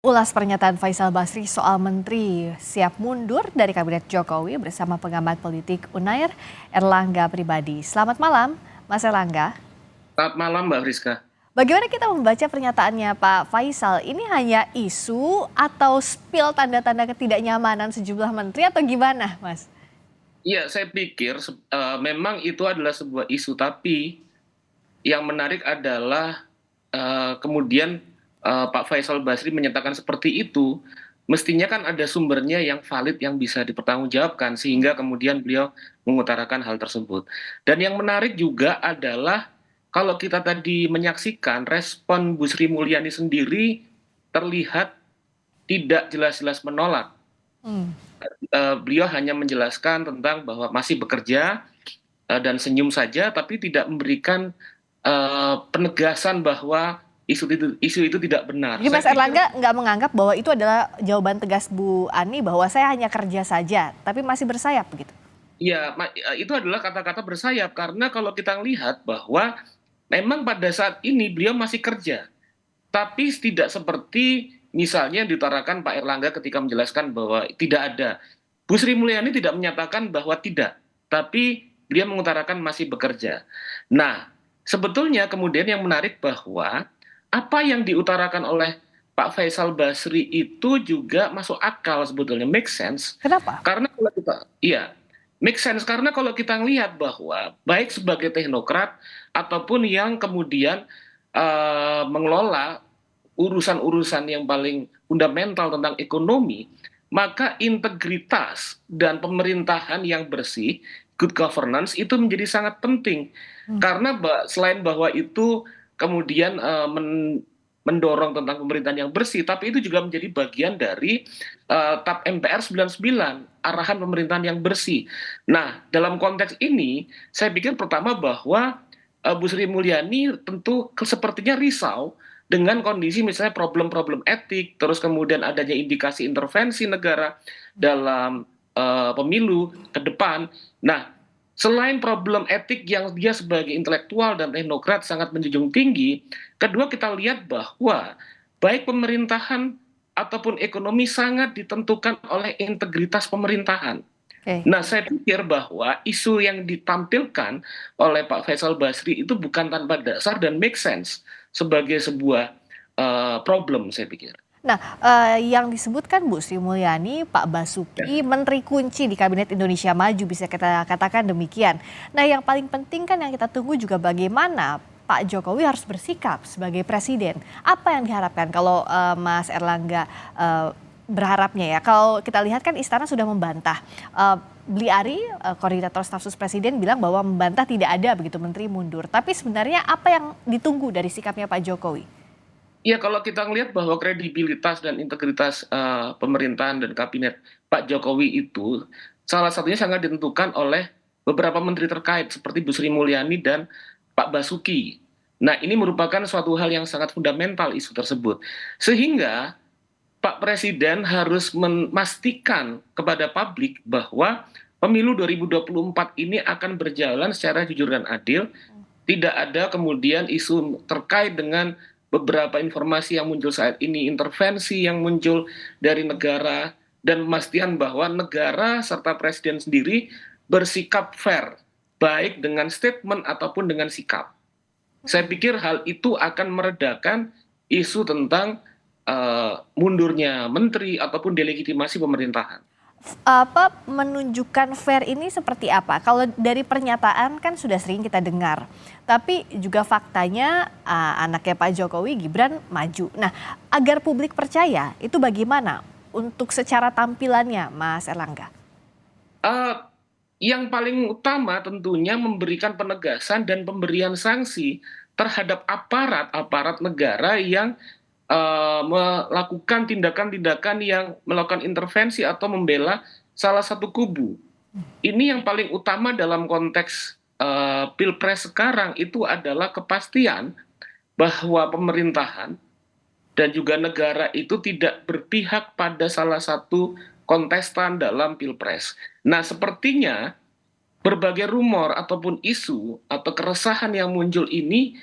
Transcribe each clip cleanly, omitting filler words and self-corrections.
Ulas pernyataan Faisal Basri soal menteri siap mundur dari kabinet Jokowi bersama pengamat politik Unair, Erlangga Pribadi. Selamat malam, Mas Erlangga. Selamat malam Mbak Friska. Bagaimana kita membaca pernyataannya Pak Faisal? Ini hanya isu atau spill tanda-tanda ketidaknyamanan sejumlah menteri atau gimana, Mas? Iya, saya pikir memang itu adalah sebuah isu, tapi yang menarik adalah kemudian Pak Faisal Basri menyatakan seperti itu, mestinya kan ada sumbernya yang valid yang bisa dipertanggungjawabkan sehingga kemudian beliau mengutarakan hal tersebut. Dan yang menarik juga adalah kalau kita tadi menyaksikan respon Bu Sri Mulyani sendiri terlihat tidak jelas-jelas menolak. Hmm. Beliau hanya menjelaskan tentang bahwa masih bekerja dan senyum saja, tapi tidak memberikan penegasan bahwa isu itu tidak benar. Jadi Saya Mas pikir Erlangga nggak menganggap bahwa itu adalah jawaban tegas Bu Ani bahwa saya hanya kerja saja, tapi masih bersayap begitu? ya itu adalah kata-kata bersayap karena kalau kita lihat bahwa memang pada saat ini beliau masih kerja, tapi tidak seperti misalnya yang diutarakan Pak Erlangga ketika menjelaskan bahwa tidak ada. Bu Sri Mulyani tidak menyatakan bahwa tidak, tapi beliau mengutarakan masih bekerja. Nah, sebetulnya kemudian yang menarik bahwa apa yang diutarakan oleh Pak Faisal Basri itu juga masuk akal sebetulnya, make sense. Kenapa? Karena kalau kita, iya, make sense karena kalau kita lihat bahwa baik sebagai teknokrat ataupun yang kemudian mengelola urusan-urusan yang paling fundamental tentang ekonomi, maka integritas dan pemerintahan yang bersih, good governance itu menjadi sangat penting. Hmm. Karena selain bahwa itu kemudian mendorong tentang pemerintahan yang bersih, tapi itu juga menjadi bagian dari TAP MPR 99, arahan pemerintahan yang bersih. Nah, dalam konteks ini, saya pikir pertama bahwa Bu Sri Mulyani tentu sepertinya risau dengan kondisi misalnya problem-problem etik, terus kemudian adanya indikasi intervensi negara dalam pemilu ke depan. Nah, selain problem etik yang dia sebagai intelektual dan teknokrat sangat menjunjung tinggi, kedua kita lihat bahwa baik pemerintahan ataupun ekonomi sangat ditentukan oleh integritas pemerintahan. Oke. Nah, saya pikir bahwa isu yang ditampilkan oleh Pak Faisal Basri itu bukan tanpa dasar dan make sense sebagai sebuah problem, saya pikir. Nah, yang disebutkan Bu Sri Mulyani, Pak Ya. Basuki, menteri kunci di Kabinet Indonesia Maju, bisa kita katakan demikian. Nah, yang paling penting kan yang kita tunggu juga bagaimana Pak Jokowi harus bersikap sebagai presiden. Apa yang diharapkan kalau Mas Erlangga berharapnya ya? Kalau kita lihat kan Istana sudah membantah. Bli Ari, koordinator staf sus presiden bilang bahwa membantah tidak ada begitu menteri mundur. Tapi sebenarnya apa yang ditunggu dari sikapnya Pak Jokowi? Ya, kalau kita melihat bahwa kredibilitas dan integritas pemerintahan dan kabinet Pak Jokowi itu salah satunya sangat ditentukan oleh beberapa menteri terkait seperti Bu Sri Mulyani dan Pak Basuki. Nah, ini merupakan suatu hal yang sangat fundamental isu tersebut. Sehingga Pak Presiden harus memastikan kepada publik bahwa pemilu 2024 ini akan berjalan secara jujur dan adil, tidak ada kemudian isu terkait dengan beberapa informasi yang muncul saat ini, intervensi yang muncul dari negara, dan memastikan bahwa negara serta presiden sendiri bersikap fair, baik dengan statement ataupun dengan sikap. Saya pikir hal itu akan meredakan isu tentang mundurnya menteri ataupun delegitimasi pemerintahan. Apa menunjukkan fair ini seperti apa? Kalau dari pernyataan kan sudah sering kita dengar, tapi juga faktanya anaknya Pak Jokowi Gibran maju. Nah, agar publik percaya itu bagaimana untuk secara tampilannya, Mas Erlangga? Eh, yang paling utama tentunya memberikan penegasan dan pemberian sanksi terhadap aparat-aparat negara yang melakukan tindakan-tindakan yang melakukan intervensi atau membela salah satu kubu. Ini yang paling utama dalam konteks pilpres sekarang itu adalah kepastian bahwa pemerintahan dan juga negara itu tidak berpihak pada salah satu kontestan dalam pilpres. Nah, sepertinya berbagai rumor ataupun isu atau keresahan yang muncul ini,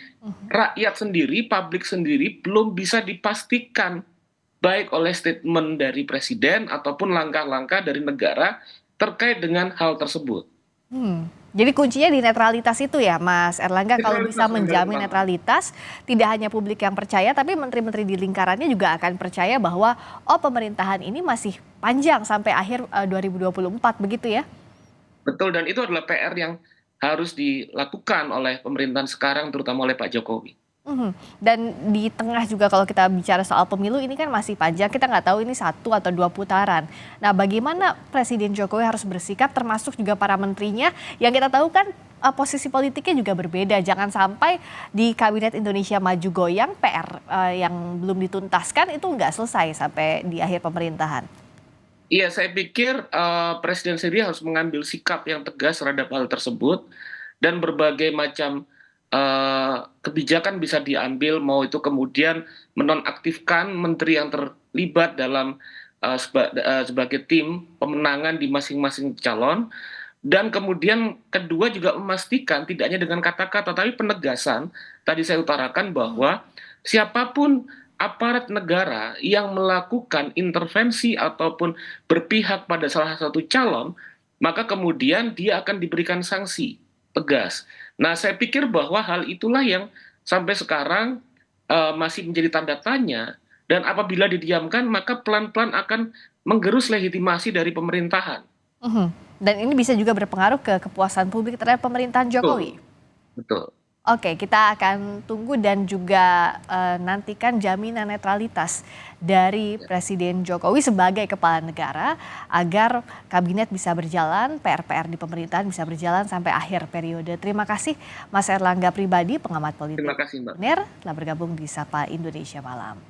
rakyat sendiri, publik sendiri belum bisa dipastikan baik oleh statement dari presiden ataupun langkah-langkah dari negara terkait dengan hal tersebut. Jadi kuncinya di netralitas itu ya Mas Erlangga, kalau bisa Netralitas yang paling menjamin utama. netralitas, tidak hanya publik yang percaya, tapi menteri-menteri di lingkarannya juga akan percaya bahwa oh pemerintahan ini masih panjang sampai akhir 2024 begitu ya? Betul, dan itu adalah PR yang harus dilakukan oleh pemerintahan sekarang, terutama oleh Pak Jokowi. Mhm. Dan di tengah juga kalau kita bicara soal pemilu ini kan masih panjang, kita nggak tahu ini 1 atau 2 putaran. Nah bagaimana Presiden Jokowi harus bersikap termasuk juga para menterinya yang kita tahu kan posisi politiknya juga berbeda. Jangan sampai di Kabinet Indonesia Maju goyang PR yang belum dituntaskan itu nggak selesai sampai di akhir pemerintahan. Iya, saya pikir presiden sendiri harus mengambil sikap yang tegas terhadap hal tersebut dan berbagai macam kebijakan bisa diambil, mau itu kemudian menonaktifkan menteri yang terlibat dalam sebagai tim pemenangan di masing-masing calon, dan kemudian kedua juga memastikan tidak hanya dengan kata-kata tapi penegasan. Tadi saya utarakan bahwa siapapun aparat negara yang melakukan intervensi ataupun berpihak pada salah satu calon, maka kemudian dia akan diberikan sanksi tegas. Nah, saya pikir bahwa hal itulah yang sampai sekarang masih menjadi tanda tanya, dan apabila didiamkan maka pelan-pelan akan menggerus legitimasi dari pemerintahan. Mhm. Dan ini bisa juga berpengaruh ke kepuasan publik terhadap pemerintahan Betul, Jokowi. betul. Oke, kita akan tunggu dan juga nantikan jaminan netralitas dari Presiden Jokowi sebagai kepala negara agar kabinet bisa berjalan, PR-PR di pemerintahan bisa berjalan sampai akhir periode. Terima kasih Mas Erlangga Pribadi, pengamat politik Terima kasih, Mbak. UNER, telah bergabung di Sapa Indonesia Malam.